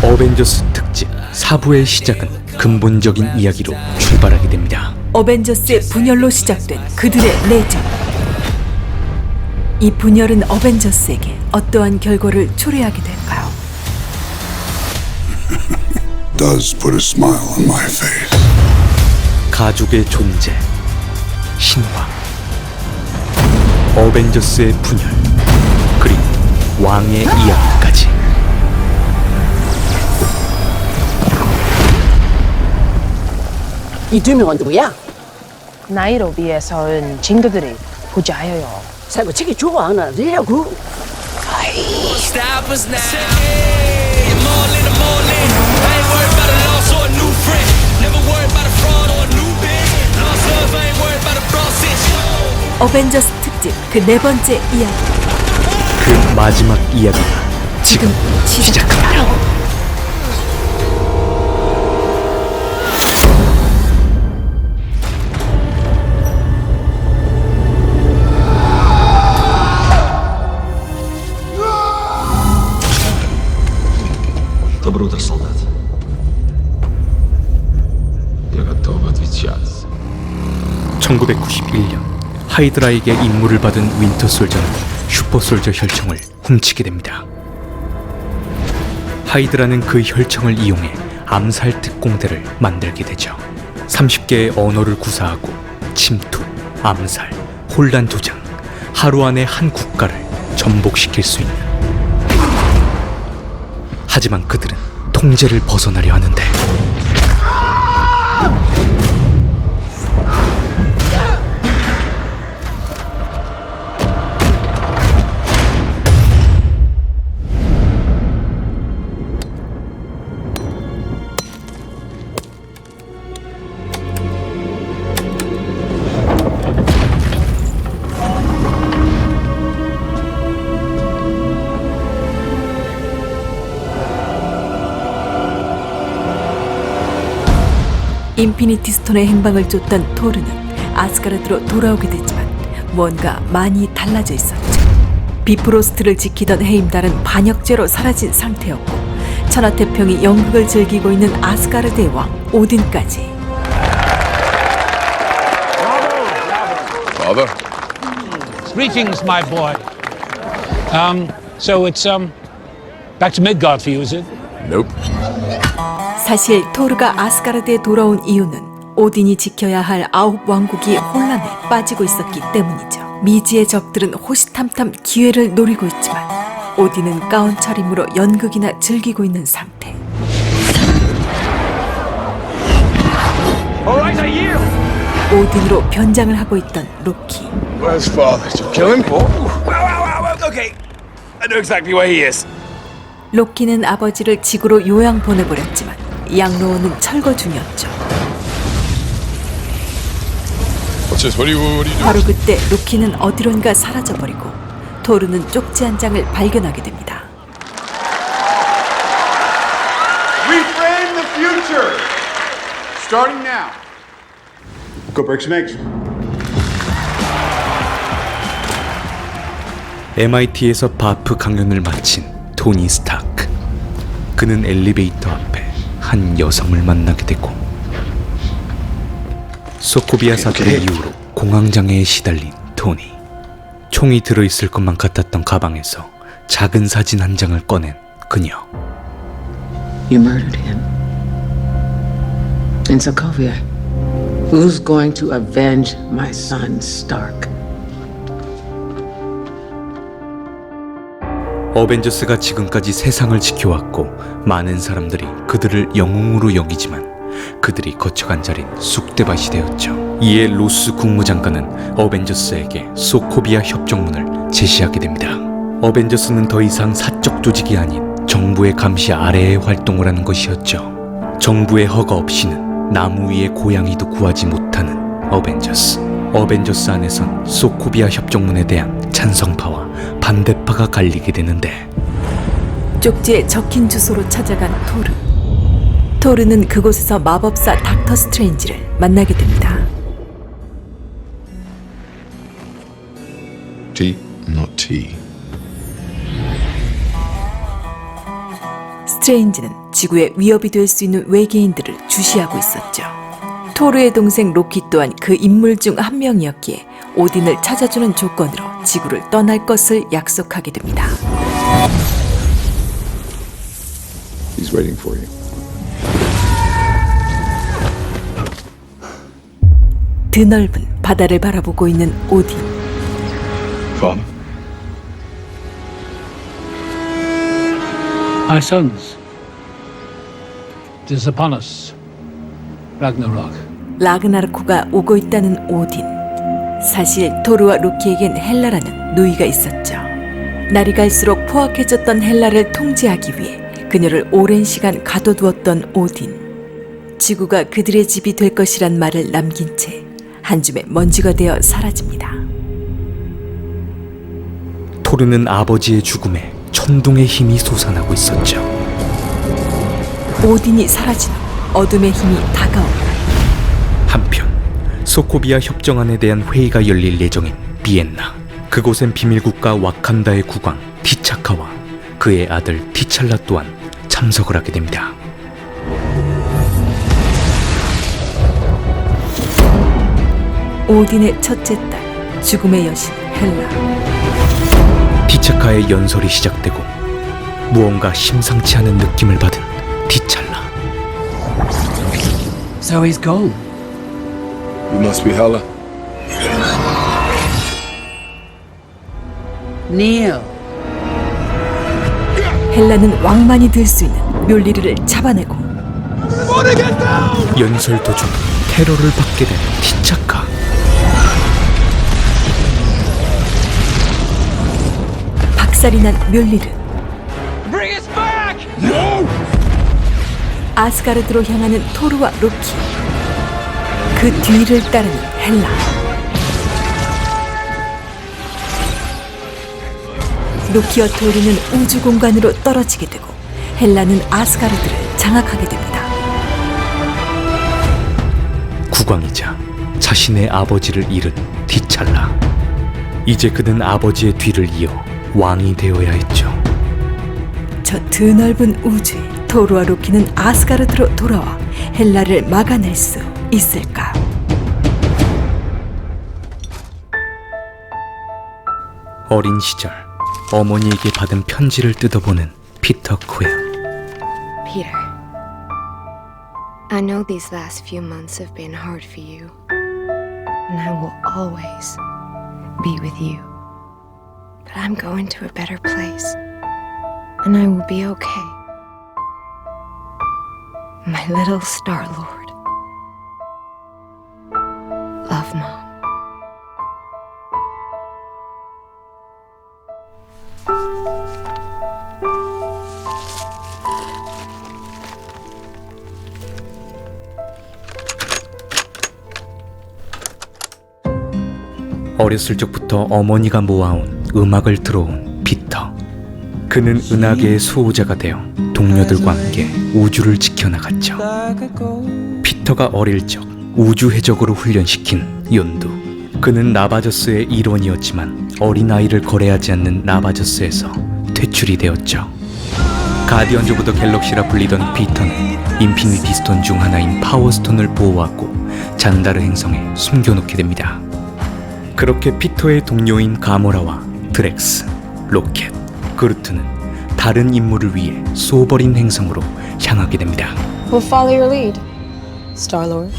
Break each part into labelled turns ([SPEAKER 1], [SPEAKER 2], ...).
[SPEAKER 1] 어벤져스 특집 4부의 시작은 근본적인 이야기로 출발하게 됩니다.
[SPEAKER 2] 어벤져스의 분열로 시작된 그들의 내전. 이 분열은 어벤져스에게 어떠한 결과를 초래하게 될까요?
[SPEAKER 3] Does put a smile on my face.
[SPEAKER 1] 가족의 존재, 신화, 어벤져스의 분열, 그리고 왕의 이야기까지.
[SPEAKER 4] 이 두 명은 누구야?
[SPEAKER 5] 나이로 비해서는 친구들이 부자예요.
[SPEAKER 4] 살고 책이 좋아하나 이라고.
[SPEAKER 6] Stop us now. I'm all in, I'm all in. I ain't worried about a loss or a new friend. Never worried about a fraud or a new bitch. Lost love, I ain't worried about a process.
[SPEAKER 2] 어벤져스 특집 그 네 번째 이야기.
[SPEAKER 1] 그 마지막 이야기가 지금 시작합니다.
[SPEAKER 7] Добро, солдат. Я готов отвечать.
[SPEAKER 1] 1991년 하이드라에게 임무를 받은 윈터 솔저는 슈퍼솔저 혈청을 훔치게 됩니다. 하이드라는 그 혈청을 이용해 암살 특공대를 만들게 되죠. 30개의 언어를 구사하고 침투, 암살, 혼란 조장, 하루 안에 한 국가를 전복시킬 수 있는. 하지만 그들은 통제를 벗어나려 하는데
[SPEAKER 2] 인피니티 스톤의 행방을 쫓던 토르는 아스가르드로 돌아오게 됐지만 뭔가 많이 달라져 있었죠. 비프로스트를 지키던 헤임달은 반역죄로 사라진 상태였고 천하태평이 연극을 즐기고 있는 아스가르드의 왕 오딘까지.
[SPEAKER 3] Father?
[SPEAKER 8] Greetings, my boy. So it's back to Midgard for you, is it?
[SPEAKER 3] Nope.
[SPEAKER 2] 사실 토르가 아스가르드에 돌아온 이유는 오딘이 지켜야 할 9왕국이 혼란에 빠지고 있었기 때문이죠. 미지의 적들은 호시탐탐 기회를 노리고 있지만 오딘은 가운 차림으로 연극이나 즐기고 있는 상태. 오딘으로 변장을 하고 있던 로키.
[SPEAKER 3] Where's father? Did you kill him?
[SPEAKER 6] Okay, I know exactly where he is.
[SPEAKER 2] 로키는 아버지를 지구로 요양 보내버렸지만 양로원은 철거 중이었죠.
[SPEAKER 3] What's this? What are you doing?
[SPEAKER 2] 바로 그때 로키는 어디론가 사라져버리고 토르는 쪽지 한 장을 발견하게 됩니다.
[SPEAKER 9] Reframe the future. Starting now. Go break some eggs.
[SPEAKER 1] MIT에서 바프 강연을 마친 토니 스타크. 그는 엘리베이터 앞에 한 여성을 만나게 되고 소코비아 사태 이후로 공황장애에 시달린 토니. 총이 들어있을 것만 같았던 가방에서 작은 사진 한 장을 꺼낸 그녀.
[SPEAKER 4] You murdered him. In Sokovia. Who's going to avenge my son, Stark?
[SPEAKER 1] 어벤져스가 지금까지 세상을 지켜왔고 많은 사람들이 그들을 영웅으로 여기지만 그들이 거쳐간 자리는 쑥대밭이 되었죠. 이에 로스 국무장관은 어벤져스에게 소코비아 협정문을 제시하게 됩니다. 어벤져스는 더 이상 사적 조직이 아닌 정부의 감시 아래에 활동을 하는 것이었죠. 정부의 허가 없이는 나무 위에 고양이도 구하지 못하는 어벤져스. 어벤져스 안에선 소코비아 협정문에 대한 찬성파와 반대파가 갈리게 되는데
[SPEAKER 2] 쪽지에 적힌 주소로 찾아간 토르. 토르는 그곳에서 마법사 닥터 스트레인지를 만나게 됩니다.
[SPEAKER 3] T, not T.
[SPEAKER 2] 스트레인지는 지구에 위협이 될 수 있는 외계인들을 주시하고 있었죠. 토르의 동생 로키 또한 그 인물 중 한 명이었기에 오딘을 찾아주는 조건으로 지구를 떠날 것을 약속하게 됩니다.
[SPEAKER 3] He's waiting for you.
[SPEAKER 2] 드넓은 바다를 바라보고 있는 오딘.
[SPEAKER 3] Father?
[SPEAKER 8] My sons, it is upon us. Ragnarok.
[SPEAKER 2] 라그나르코가 오고 있다는 오딘. 사실 토르와 로키에겐 헬라라는 누이가 있었죠. 날이 갈수록 포악해졌던 헬라를 통제하기 위해 그녀를 오랜 시간 가둬두었던 오딘. 지구가 그들의 집이 될 것이란 말을 남긴 채 한 줌의 먼지가 되어 사라집니다.
[SPEAKER 1] 토르는 아버지의 죽음에 천둥의 힘이 솟아나고 있었죠.
[SPEAKER 2] 오딘이 사라진 후 어둠의 힘이 다가옵니다.
[SPEAKER 1] 한편 소코비아 협정안에 대한 회의가 열릴 예정인 비엔나. 그곳엔 비밀국가 와칸다의 국왕 티차카와 그의 아들 티찰라 또한 참석을 하게 됩니다.
[SPEAKER 2] 오딘의 첫째 딸, 죽음의 여신 헬라.
[SPEAKER 1] 티차카의 연설이 시작되고 무언가 심상치 않은 느낌을 받은 티찰라.
[SPEAKER 10] So he's gone.
[SPEAKER 3] You must be Hela.
[SPEAKER 10] Neil.
[SPEAKER 2] 헬라는 왕만이 들 수 있는 묠리르를 잡아내고
[SPEAKER 1] 연설 도중 테러를 받게 된 티차카.
[SPEAKER 2] 박살이 난 묠리르. 아스가르드로 향하는 토르와 로키. 그 뒤를 따르는 헬라. 로키와 토르는 우주 공간으로 떨어지게 되고 헬라는 아스가르드를 장악하게 됩니다.
[SPEAKER 1] 국왕이자 자신의 아버지를 잃은 티찰라. 이제 그는 아버지의 뒤를 이어 왕이 되어야 했죠.
[SPEAKER 2] 저 드넓은 우주에 토르와 로키는 아스가르드로 돌아와 헬라를 막아낼 수 있을까?
[SPEAKER 1] 어린 시절 어머니에게 받은 편지를 뜯어보는 피터 퀘어.
[SPEAKER 11] Peter, I know these last few months have been hard for you, and I will always be with you. But I'm going to a better place, and I will be okay. My little Star-Lord. Love, Mom.
[SPEAKER 1] 어렸을 적부터 어머니가 모아온 음악을 들어온 피터. 그는 은하계의 수호자가 되어 동료들과 함께 우주를 지켜나갔죠. 피터가 어릴 적 우주 해적으로 훈련시킨 욘두. 그는 라바저스의 일원이었지만 어린아이를 거래하지 않는 라바저스에서 퇴출이 되었죠. 가디언즈 오브 더 갤럭시라 불리던 피터는 인피니티 스톤 중 하나인 파워스톤을 보호하고 잔다르 행성에 숨겨놓게 됩니다. 그렇게 피터의 동료인 가모라와 드렉스, 로켓, 그루트는 다른 임무를 위해 쏘버린 행성으로 향하게 됩니다.
[SPEAKER 5] We'll follow your lead, Star-Lord.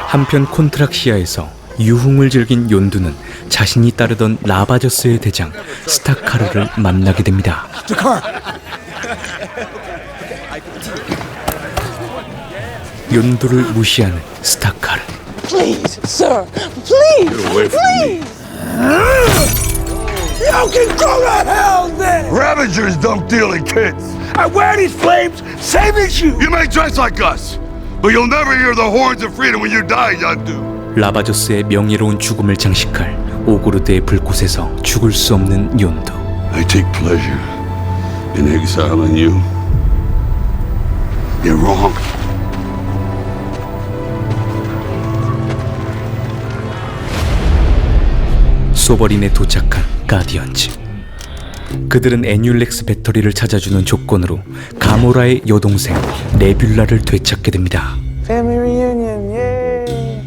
[SPEAKER 1] 한편 콘트락시아에서 유흥을 즐긴 욘두는 자신이 따르던 라바저스의 대장 스타카르를 만나게 됩니다. 욘두를 무시하는 스타카르.
[SPEAKER 10] Please, sir. Please.
[SPEAKER 3] Get away from me.
[SPEAKER 10] You can go to hell then.
[SPEAKER 3] Ravagers don't deal in kids.
[SPEAKER 10] I wear these flames, same as you.
[SPEAKER 3] You may dress like us, but you'll never hear the horns of freedom when you die, Yondu.
[SPEAKER 1] 라바저스의 명예로운 죽음을 장식할 오그루드의 불꽃에서 죽을 수 없는 욘두.
[SPEAKER 3] I take pleasure in exiling you. You're wrong.
[SPEAKER 1] 소버린에 도착한 가디언즈. 그들은 애뮬렉스 배터리를 찾아주는 조건으로 가모라의 여동생 네뷸라를 되찾게 됩니다.
[SPEAKER 10] Family reunion, yay!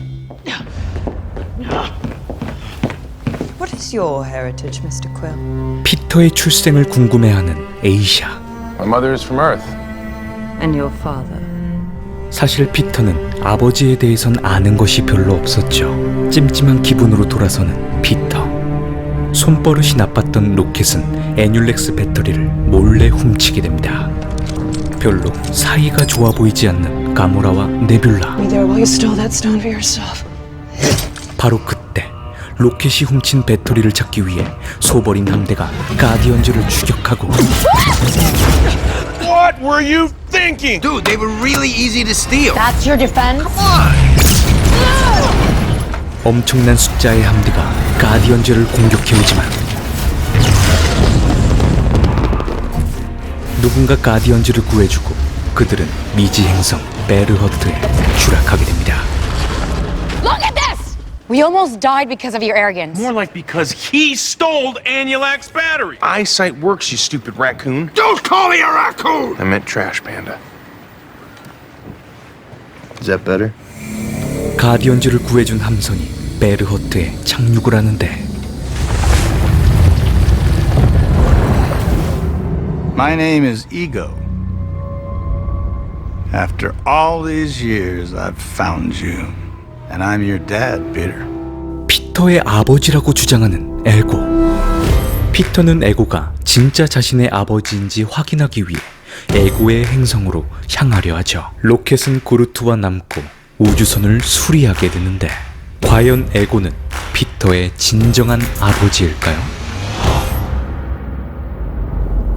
[SPEAKER 12] What is your heritage, Mr. Quill?
[SPEAKER 1] 피터의 출생을 궁금해하는 에이샤.
[SPEAKER 9] My mother is from Earth.
[SPEAKER 12] And your father?
[SPEAKER 1] 사실 피터는 아버지에 대해선 아는 것이 별로 없었죠. 찜찜한 기분으로 돌아서는 피터. 손버릇이 나빴던 로켓은 애뮬렉스 배터리를 몰래 훔치게 됩니다. 별로 사이가 좋아 보이지 않는 가모라와 네뷸라.
[SPEAKER 5] Be there while you stole that stone for yourself.
[SPEAKER 1] 바로 그때 로켓이 훔친 배터리를 찾기 위해 소버린 함대가 가디언즈를 추격하고
[SPEAKER 10] What were you thinking?
[SPEAKER 6] Dude, they were really easy to steal.
[SPEAKER 5] That's your defense?
[SPEAKER 1] 엄청난 숫자의 함대가 가디언즈를 공격해오지만 누군가 가디언즈를 구해주고 그들은 미지 행성 베르허트에 추락하게 됩니다.
[SPEAKER 5] Look at this! We almost died because of your arrogance.
[SPEAKER 10] More like because he stole Annulac's battery.
[SPEAKER 9] Eyesight works, you stupid raccoon.
[SPEAKER 3] Don't call me a raccoon!
[SPEAKER 9] I meant trash panda.
[SPEAKER 7] Is that better?
[SPEAKER 1] 가디언즈를 구해준 함선이 베르허트에 착륙을 하는데
[SPEAKER 13] My name is Ego. After all these years, I've found you. And I'm your dad, Peter.
[SPEAKER 1] 피터의 아버지라고 주장하는 에고. 피터는 에고가 진짜 자신의 아버지인지 확인하기 위해 에고의 행성으로 향하려 하죠. 로켓은 고르트와 남고 우주선을 수리하게 되는데 과연 에고는 피터의 진정한 아버지일까요?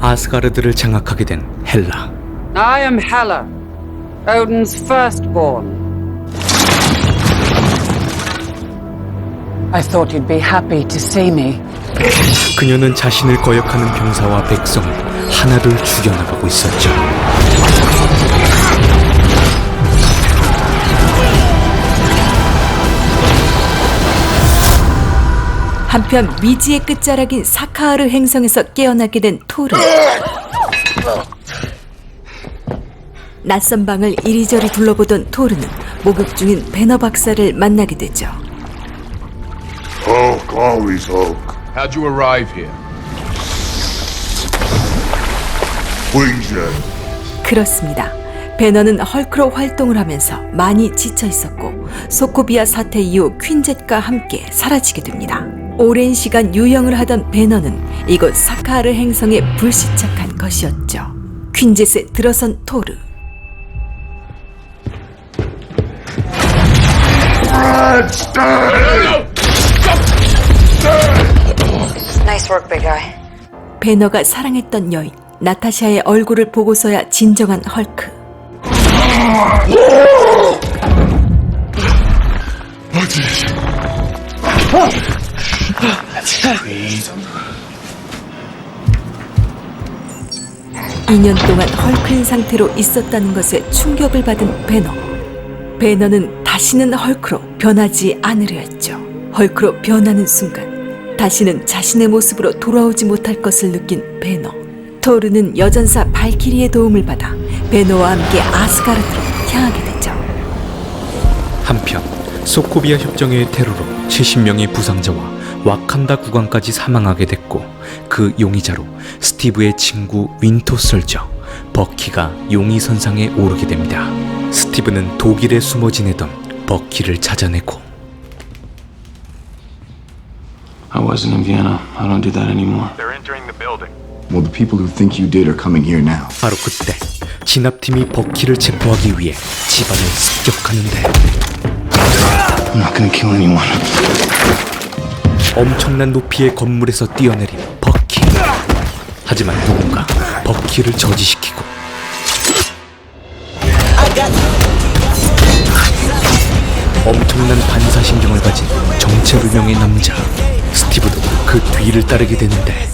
[SPEAKER 1] 아스가르드를 장악하게 된 헬라.
[SPEAKER 14] I am Hela, Odin's firstborn. I thought you'd be happy to see me.
[SPEAKER 1] 그녀는 자신을 거역하는 병사와 백성을 하나둘 죽여나가고 있었죠.
[SPEAKER 2] 한편 미지의 끝자락인 사카하르 행성에서 깨어나게 된 토르. 낯선 방을 이리저리 둘러보던 토르는 목욕 중인 배너 박사를 만나게 되죠.
[SPEAKER 3] Hulk, always Hulk.
[SPEAKER 9] How'd you arrive here?
[SPEAKER 3] Wingjet.
[SPEAKER 2] 그렇습니다. 배너는 헐크로 활동을 하면서 많이 지쳐 있었고 소코비아 사태 이후 퀸젯과 함께 사라지게 됩니다. 오랜 시간 유영을 하던 배너는 이곳 사카하르 행성에 불시착한 것이었죠. 퀸젯에 들어선 토르.
[SPEAKER 12] Nice work, big guy.
[SPEAKER 2] 배너가 사랑했던 여인 나타샤의 얼굴을 보고서야 진정한 헐크. (2년) 동안 헐크인 상태로 있었다는 것에 충격을 받은 배너. 배너는 다시는 헐크로 변하지 않으려 했죠. 헐크로 변하는 순간 다시는 자신의 모습으로 돌아오지 못할 것을 느낀 배너. 토르는 여전사 발키리의 도움을 받아 배너와 함께 아스가르드로 향하게 되죠.
[SPEAKER 1] 한편 소코비아 협정의 테러로 70명의 부상자와 와칸다 국왕까지 사망하게 됐고 그 용의자로 스티브의 친구 윈터 솔저 버키가 용의 선상에 오르게 됩니다. 스티브는 독일에 숨어 지내던 버키를 찾아내고
[SPEAKER 7] I wasn't in Vienna. I don't do that anymore.
[SPEAKER 9] They're entering the building.
[SPEAKER 7] Well, the people who think you did are coming here now.
[SPEAKER 1] 바로 그때 진압팀이 버키를 체포하기 위해 집안을 습격하는데
[SPEAKER 7] I'm not gonna kill anyone.
[SPEAKER 1] 엄청난 높이의 건물에서 뛰어내린 버키. 하지만 누군가 버키를 저지시키고 엄청난 반사신경을 가진 정체불명의 남자 스티브도 그 뒤를 따르게 되는데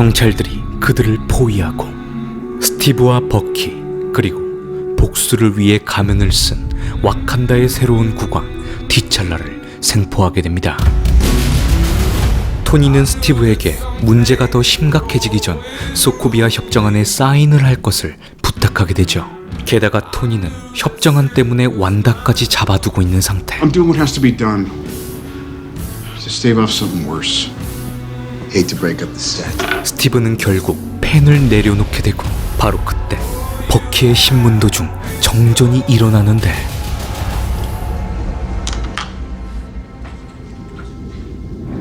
[SPEAKER 1] 경찰들이 그들을 포위하고 스티브와 버키 그리고 복수를 위해 가면을 쓴 와칸다의 새로운 국왕 티찰라를 생포하게 됩니다. 토니는 스티브에게 문제가 더 심각해지기 전 소코비아 협정안에 사인을 할 것을 부탁하게 되죠. 게다가 토니는 협정안 때문에 완다까지 잡아두고 있는 상태.
[SPEAKER 9] I'm doing what has to be done to stave off something worse.
[SPEAKER 13] Hate to break up the set.
[SPEAKER 1] 스티브는 결국 펜을 내려놓게 되고 바로 그때 버키의 신문도 중 정전이 일어나는데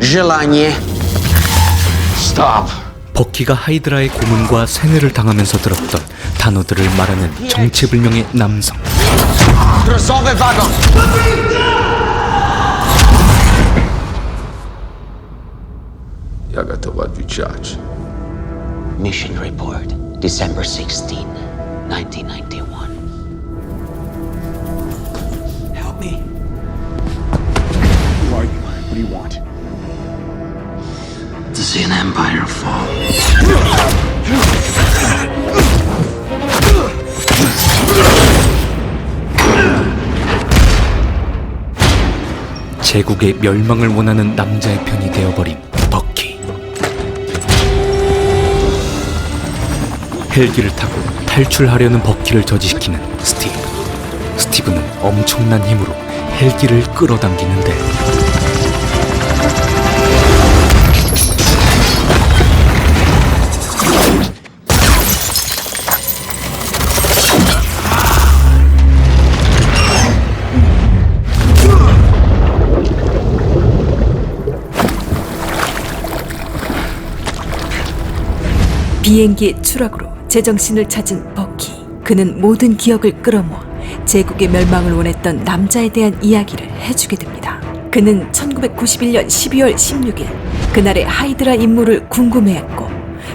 [SPEAKER 13] Желание.
[SPEAKER 9] Stop.
[SPEAKER 1] 버키가 하이드라의 고문과 세뇌를 당하면서 들었던 단어들을 말하는 정체불명의 남성.
[SPEAKER 13] Кроссовый вагон.
[SPEAKER 9] Я готов отвечать.
[SPEAKER 15] Mission report, December 16, 1991.
[SPEAKER 13] Help me.
[SPEAKER 9] Who are you? What do you want?
[SPEAKER 15] To see an empire fall.
[SPEAKER 1] 제국의 멸망을 원하는 남자의 편이 되어버린 버키. 헬기를 타고 탈출하려는 버키를 저지시키는 스티브. 스티브는 엄청난 힘으로 헬기를 끌어당기는데
[SPEAKER 2] 비행기의 추락으로 제정신을 찾은 버키. 그는 모든 기억을 끌어모아 제국의 멸망을 원했던 남자에 대한 이야기를 해주게 됩니다. 그는 1991년 12월 16일 그날의 하이드라 임무를 궁금해했고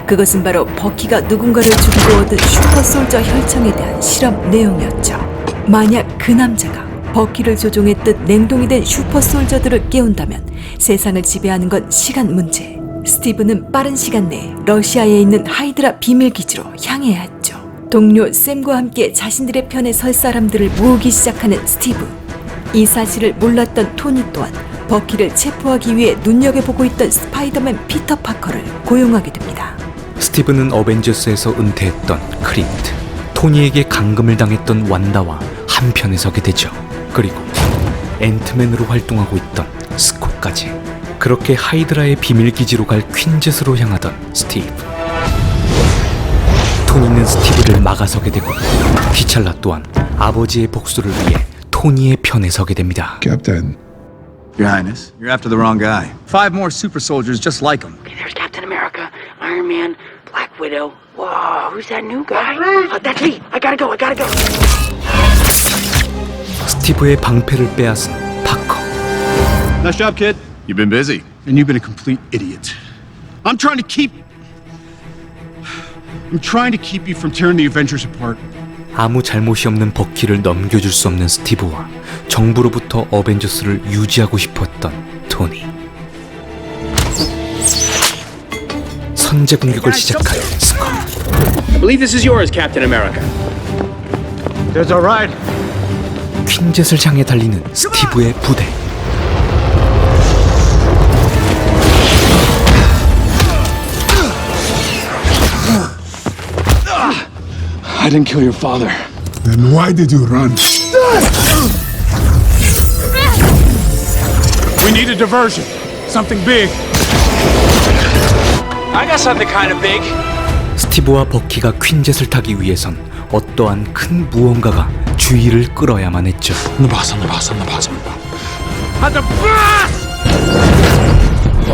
[SPEAKER 2] 그것은 바로 버키가 누군가를 죽이고 얻은 슈퍼솔저 혈청에 대한 실험 내용이었죠. 만약 그 남자가 버키를 조종했듯 냉동이 된 슈퍼솔저들을 깨운다면 세상을 지배하는 건 시간 문제. 스티브는 빠른 시간 내에 러시아에 있는 하이드라 비밀기지로 향해야 했죠. 동료 샘과 함께 자신들의 편에 설 사람들을 모으기 시작하는 스티브. 이 사실을 몰랐던 토니 또한 버키를 체포하기 위해 눈여겨보고 있던 스파이더맨 피터 파커를 고용하게 됩니다.
[SPEAKER 1] 스티브는 어벤져스에서 은퇴했던 클린트, 토니에게 감금을 당했던 완다와 한편에 서게 되죠. 그리고 앤트맨으로 활동하고 있던 스콧까지. 그렇게 하이드라의 비밀기지로 갈 퀸젯으로 향하던 스티브. 토니는 스티브를 막아서게 되고 티찰라 또한 아버지의 복수를 위해 토니의 편에 서게 됩니다.
[SPEAKER 9] Captain.
[SPEAKER 13] Your Highness, you're after the wrong guy. 5 more super soldiers just like him.
[SPEAKER 15] Okay, there's Captain America, Iron Man, Black Widow. Whoa, who's that new guy? That's me. I gotta go.
[SPEAKER 1] 스티브의 방패를 빼앗은 파커.
[SPEAKER 9] Nice job, kid. You've been busy. And you've been a complete idiot. I'm trying to keep you from tearing the Avengers apart.
[SPEAKER 1] 아무 잘못이 없는 버키를 넘겨줄 수 없는 스티브와 정부로부터 어벤져스를 유지하고 싶었던 토니. 선제 공격을 시작한 스콧.
[SPEAKER 10] I believe this is yours, Captain America.
[SPEAKER 13] There's a ride.
[SPEAKER 1] 퀸젯을 향해 달리는 스티브의 부대.
[SPEAKER 9] I didn't kill your father.
[SPEAKER 3] Then why did you run?
[SPEAKER 10] We need a diversion. Something big. I got something kind of big.
[SPEAKER 1] 스티브와 버키가 퀸젯을 타기 위해선 어떠한 큰 무언가가 주의를 끌어야만 했죠.
[SPEAKER 10] I'm the boss.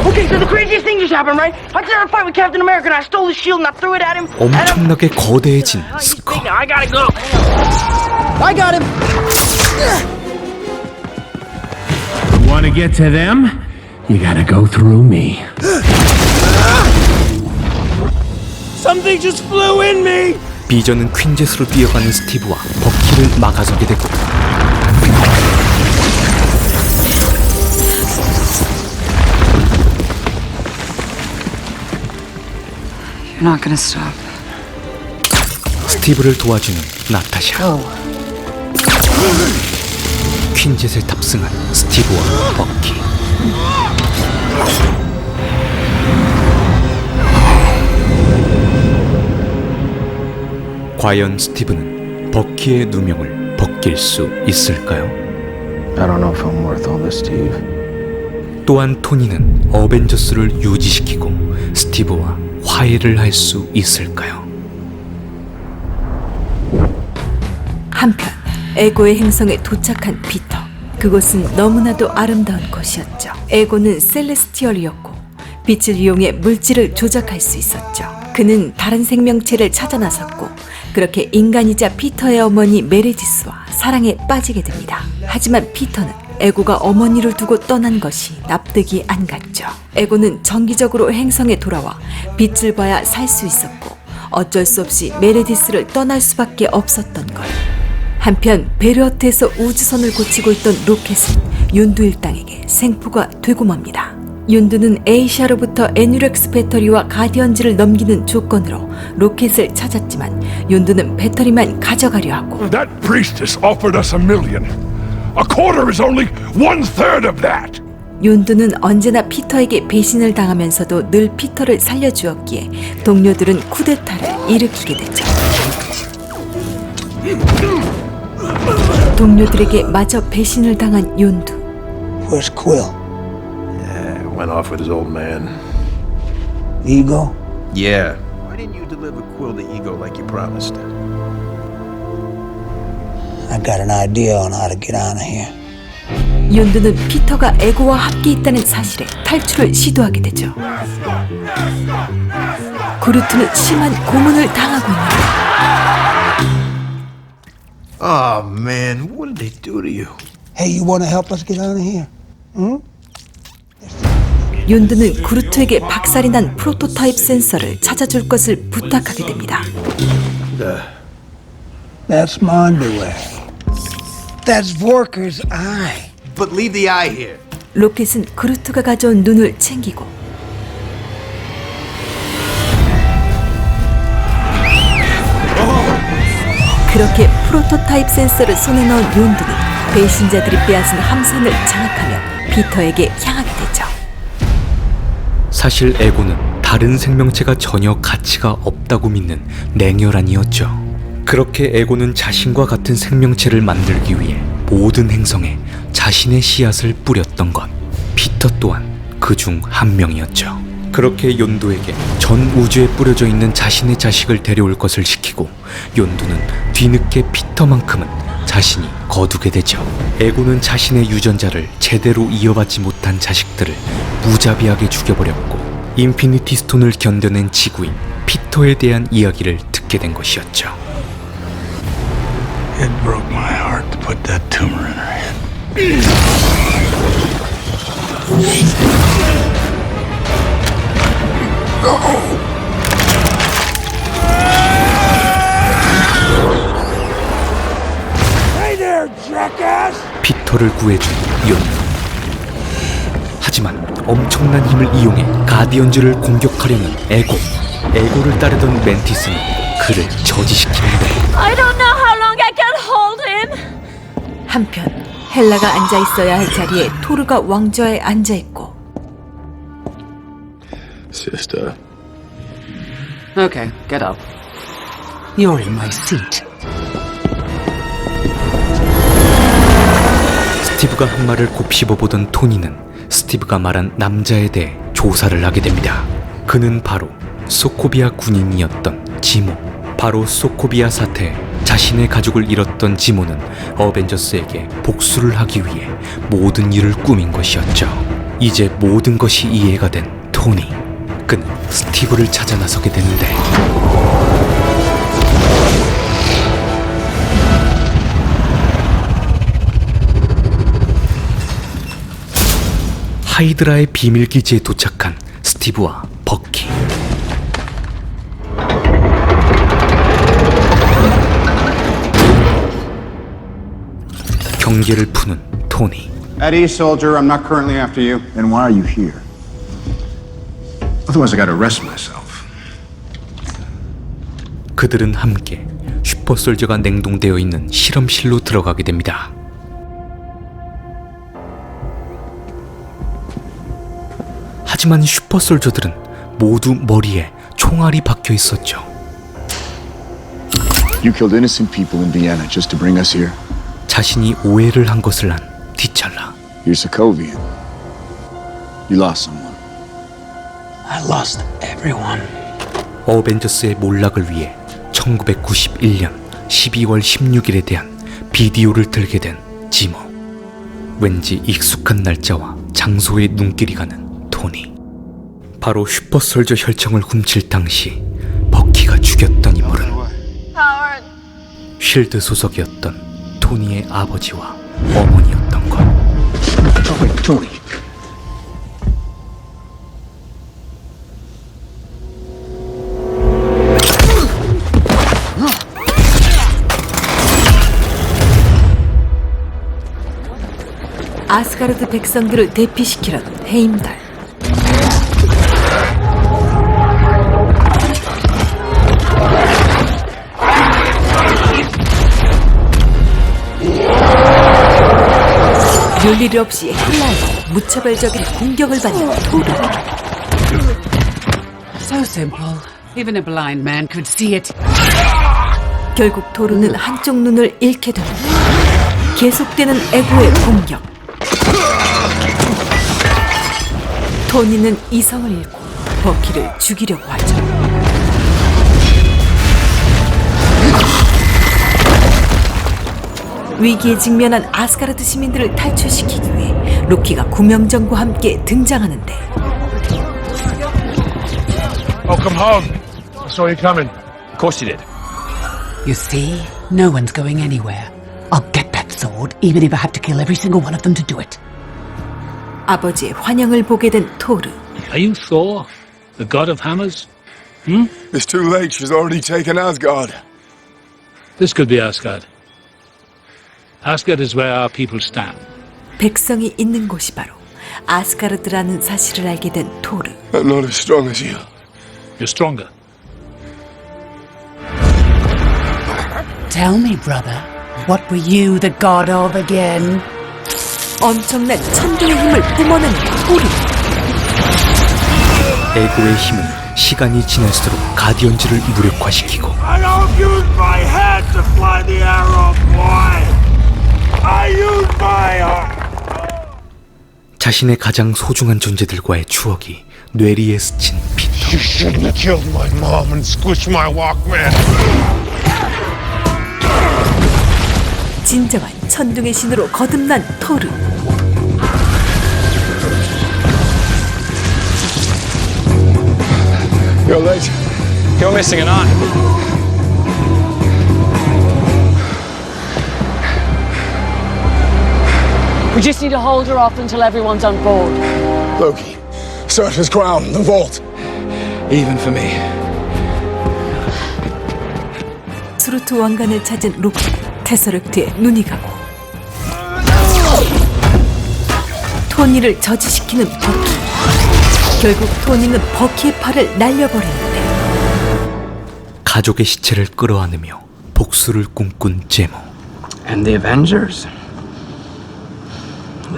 [SPEAKER 15] Okay, so the craziest thing just happened, right? I was in a fight with Captain America and I stole his shield and I threw it at him.
[SPEAKER 1] 엄청나게 거대해진 스콧.
[SPEAKER 15] I gotta go.
[SPEAKER 12] I got him!
[SPEAKER 10] You want to get to them? You gotta go through me. Something just flew in me.
[SPEAKER 1] 비전은 퀸젯으로 뛰어가는 스티브와 버키를 막아서게 되고
[SPEAKER 14] You're not gonna stop.
[SPEAKER 1] 스티브를 도와주는 나타샤.
[SPEAKER 14] Go.
[SPEAKER 1] 퀸젯에 탑승한 스티브와 버키. 과연 스티브는 버키의 누명을 벗길 수 있을까요?
[SPEAKER 7] I don't know if I'm worth all this, Steve.
[SPEAKER 1] 또한 토니는 어벤져스를 유지시키고 스티브와 화해를 할 수 있을까요?
[SPEAKER 2] 한편 에고의 행성에 도착한 피터. 그곳은 너무나도 아름다운 곳이었죠. 에고는 셀레스티얼이었고 빛을 이용해 물질을 조작할 수 있었죠. 그는 다른 생명체를 찾아 나섰고 그렇게 인간이자 피터의 어머니 메리디스와 사랑에 빠지게 됩니다. 하지만 피터는 에고가 어머니를 두고 떠난 것이 납득이 안 갔죠. 에고는 정기적으로 행성에 돌아와 빛을 봐야 살 수 있었고 어쩔 수 없이 메리디스를 떠날 수밖에 없었던 것. 한편 베르어트에서 우주선을 고치고 있던 로켓은 윤두 일당에게 생포가 되고 맙니다. 윤두는 에이샤로부터 에뉴렉스 배터리와 가디언즈를 넘기는 조건으로 로켓을 찾았지만 윤두는 배터리만 가져가려 하고
[SPEAKER 3] That priestess offered us $1 million. A quarter is only 1/3 of that.
[SPEAKER 2] 윤두는 언제나 피터에게 배신을 당하면서도 늘 피터를 살려주었기에 동료들은 쿠데타를 일으키게 되죠. 동료들에게 마저 배신을 당한 윤두.
[SPEAKER 16] Where's Quill?
[SPEAKER 13] Yeah, went off with his old man.
[SPEAKER 16] Ego?
[SPEAKER 13] Yeah. Why didn't you deliver Quill the ego like you promised?
[SPEAKER 16] I got an idea on how to get out of here.
[SPEAKER 2] 윤두는 피터가 에고와 함께 있다는 사실에 탈출을 시도하게 되죠. 그루트는 심한 고문을 당하고 있는데
[SPEAKER 13] Oh man, what did they do to you?
[SPEAKER 16] Hey, you want to help us get out of here? Hmm?
[SPEAKER 2] 윤두는 그루트에게 박살이 난 프로토타입 센서를 찾아줄 것을 부탁하게 됩니다.
[SPEAKER 16] That's my underwear. That's Vorker's eye.
[SPEAKER 13] But leave the eye here.
[SPEAKER 2] 로켓은 그루트가 가져온 눈을 챙기고 그렇게 프로토타입 센서를 손에 넣은 윤두는 배신자들이 빼앗은 함선을 장악하며 피터에게 향하게 되죠.
[SPEAKER 1] 사실 에고는 다른 생명체가 전혀 가치가 없다고 믿는 냉혈한이었죠. 그렇게 에고는 자신과 같은 생명체를 만들기 위해 모든 행성에 자신의 씨앗을 뿌렸던 것. 피터 또한 그 중 한 명이었죠. 그렇게 욘두에게 전 우주에 뿌려져 있는 자신의 자식을 데려올 것을 시키고 욘두는 뒤늦게 피터만큼은 자신이 거두게 되죠. 에고는 자신의 유전자를 제대로 이어받지 못한 자식들을 무자비하게 죽여버렸고 인피니티 스톤을 견뎌낸 지구인 피터에 대한 이야기를 듣게 된 것이었죠.
[SPEAKER 13] It broke my heart to put that tumor in her head.
[SPEAKER 16] Hey there, jackass!
[SPEAKER 1] 피터를 구해준 욘두. 하지만 엄청난 힘을 이용해 가디언즈를 공격하려는 에고를 따르던 멘티스는 그를 저지시키는데
[SPEAKER 17] I don't know how long I can hold him.
[SPEAKER 2] 한편 헬라가 앉아 있어야 할 자리에 토르가 왕좌에 앉아 있고
[SPEAKER 7] Sister.
[SPEAKER 14] Okay, get up.
[SPEAKER 16] You're in my seat.
[SPEAKER 1] 스티브가 한 말을 곱씹어 보던 토니는 스티브가 말한 남자에 대해 조사를 하게 됩니다. 그는 바로 소코비아 군인이었던 지모. 바로 소코비아 사태에 자신의 가족을 잃었던 지모는 어벤져스에게 복수를 하기 위해 모든 일을 꾸민 것이었죠. 이제 모든 것이 이해가 된 토니. 그는 스티브를 찾아 나서게 되는데 하이드라의 비밀기지에 도착한 스티브와 버키. 경계를 푸는 토니.
[SPEAKER 9] At ease, soldier. I'm not currently after you.
[SPEAKER 13] Then why are you here? Otherwise, I gotta arrest myself.
[SPEAKER 1] 그들은 함께 슈퍼솔저가 냉동되어 있는 실험실로 들어가게 됩니다. 하지만 슈퍼솔저들은 모두 머리에 총알이 박혀 있었죠.
[SPEAKER 9] You killed innocent people in Vienna just to bring us here.
[SPEAKER 1] 자신이 오해를 한 것을 안 디찰라.
[SPEAKER 9] You're Sokovian. You lost someone.
[SPEAKER 16] I lost everyone.
[SPEAKER 1] 어벤져스의 몰락을 위해 1991년 12월 16일에 대한 비디오를 들게 된 지모. 왠지 익숙한 날짜와 장소에 눈길이 가는 토니. 바로 슈퍼솔저 혈청을 훔칠 당시 버키가 죽였던 인물은 쉴드 소속이었던 토니의 아버지와 어머니였던 것.
[SPEAKER 9] Tony.
[SPEAKER 2] 아스가르드 백성들을 대피시키려는 헤임달. 별일 없이 헬라에게 무차별적인 공격을 받는 토르.
[SPEAKER 18] So simple. Even a blind man could see it.
[SPEAKER 2] 결국 토르는 한쪽 눈을 잃게 됩니다. 계속되는 에고의 공격. 토니는 이성을 잃고 버키를 죽이려고 하죠. 위기에 직면한 아스가르드 시민들을 탈출시키기 위해 로키가 구명정과 함께 등장하는데
[SPEAKER 3] Welcome home. I saw you coming. Of course you did.
[SPEAKER 18] You see, no one's going anywhere. I'll get that sword, even if I have to kill every single one of them to do it.
[SPEAKER 2] 아버지의 환영을 보게 된 토르.
[SPEAKER 8] Are you Thor, the god of hammers?
[SPEAKER 3] It's too late. She's already taken Asgard.
[SPEAKER 8] This could be Asgard. Asgard is where our people stand.
[SPEAKER 2] 백성이 있는 곳이 바로 아스가르드라는 사실을 알게 된 토르.
[SPEAKER 3] I'm not as strong as you.
[SPEAKER 8] You're stronger.
[SPEAKER 18] Tell me, brother, what were you the god of again?
[SPEAKER 2] 엄청난 천둥의 힘을 뿜어낸 토르.
[SPEAKER 1] 에고의 힘은 시간이 지날수록 가디언즈를 무력화시키고
[SPEAKER 16] I don't use my head to fly the arrow, boy. I use my heart.
[SPEAKER 1] 자신의 가장 소중한 존재들과의 추억이 뇌리에 스친 피터.
[SPEAKER 3] You shouldn't have killed my mom and squished my Walkman.
[SPEAKER 2] 진정한 천둥의 신으로 거듭난 토르.
[SPEAKER 3] You're late. You're missing an eye.
[SPEAKER 17] We just need to hold her off until everyone's on board.
[SPEAKER 3] Loki, search his crown, the vault. Even for me.
[SPEAKER 2] 수루트 왕관을 찾은 로키. 테서렉트에 눈이 가고 토니를 저지시키는 버키. 결국 토니는 버키의 팔을 날려버리는데
[SPEAKER 1] 가족의 시체를 끌어안으며 복수를 꿈꾼 제모.
[SPEAKER 16] And the Avengers?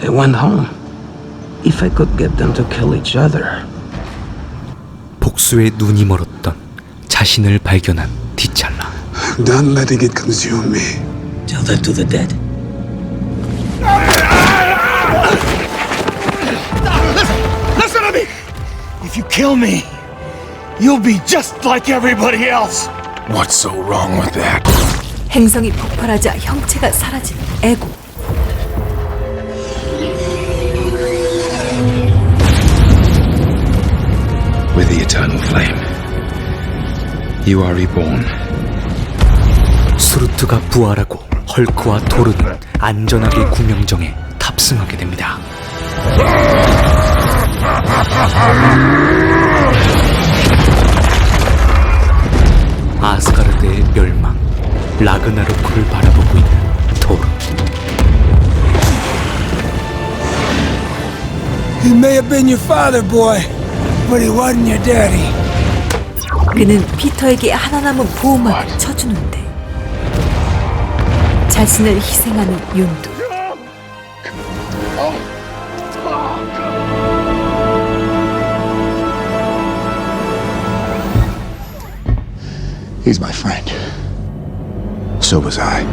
[SPEAKER 16] They went home. If I could get them to kill each other.
[SPEAKER 1] 복수에 눈이 멀었던 자신을 발견한 디찰라.
[SPEAKER 3] Don't letting it consume me.
[SPEAKER 16] Tell that to the dead.
[SPEAKER 13] Listen to me! If you kill me, you'll be just like everybody else.
[SPEAKER 3] What's so wrong with that?
[SPEAKER 2] 행성이 폭발하자 형체가 사라지는 에고.
[SPEAKER 3] With the eternal flame, you are reborn.
[SPEAKER 1] 수루트가 부활하고 헐크와 토르는 안전하게 구명정에 탑승하게 됩니다. 아스가르드의 멸망, 라그나로크를 바라보고 있는 토르.
[SPEAKER 16] He may have been your father, boy, but he wasn't your daddy.
[SPEAKER 2] 그는 피터에게 하나 남은 보호막을 쳐주는데 자신을 희생하는 윤두.
[SPEAKER 19] He's my friend. So was I.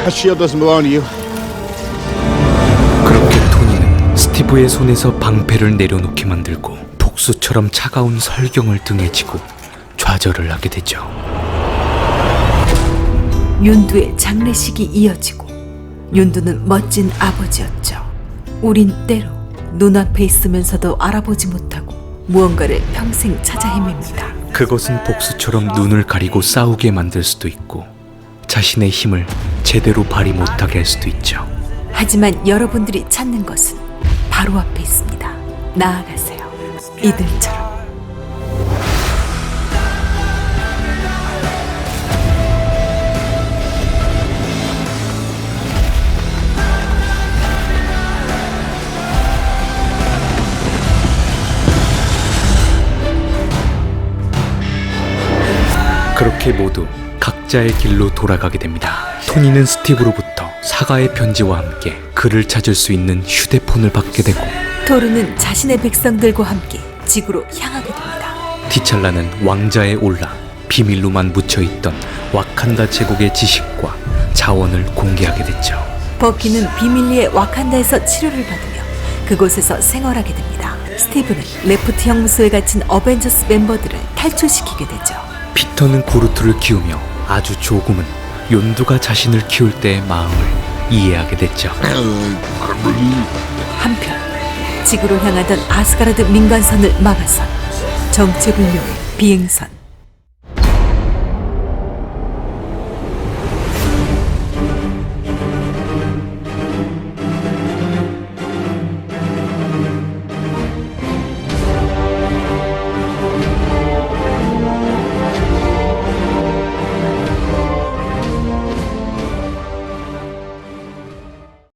[SPEAKER 19] That shield doesn't belong to you.
[SPEAKER 1] 그렇게 토니는 스티브의 손에서 방패를 내려놓게 만들고 독수처럼 차가운 설경을 등에 지고 좌절을 하게 되죠.
[SPEAKER 2] 윤두의 장례식이 이어지고 윤두는 멋진 아버지였죠. 우린 때로 눈앞에 있으면서도 알아보지 못하고 무언가를 평생 찾아 헤맵니다.
[SPEAKER 1] 그것은 복수처럼 눈을 가리고 싸우게 만들 수도 있고 자신의 힘을 제대로 발휘 못하게 할 수도 있죠.
[SPEAKER 2] 하지만 여러분들이 찾는 것은 바로 앞에 있습니다. 나아가세요. 이들처럼.
[SPEAKER 1] 그렇게 모두 각자의 길로 돌아가게 됩니다. 토니는 스티브로부터 사과의 편지와 함께 그를 찾을 수 있는 휴대폰을 받게 되고
[SPEAKER 2] 토르는 자신의 백성들과 함께 지구로 향하게 됩니다.
[SPEAKER 1] 티찰라는 왕자에 올라 비밀로만 묻혀있던 와칸다 제국의 지식과 자원을 공개하게 됐죠.
[SPEAKER 2] 버키는 비밀리에 와칸다에서 치료를 받으며 그곳에서 생활하게 됩니다. 스티브는 레프트 형무소에 갇힌 어벤져스 멤버들을 탈출시키게 되죠.
[SPEAKER 1] 피터는 구루트를 키우며 아주 조금은 욘두가 자신을 키울 때의 마음을 이해하게 됐죠.
[SPEAKER 2] 한편 지구로 향하던 아스가르드 민간선을 막아선 정체불명의 비행선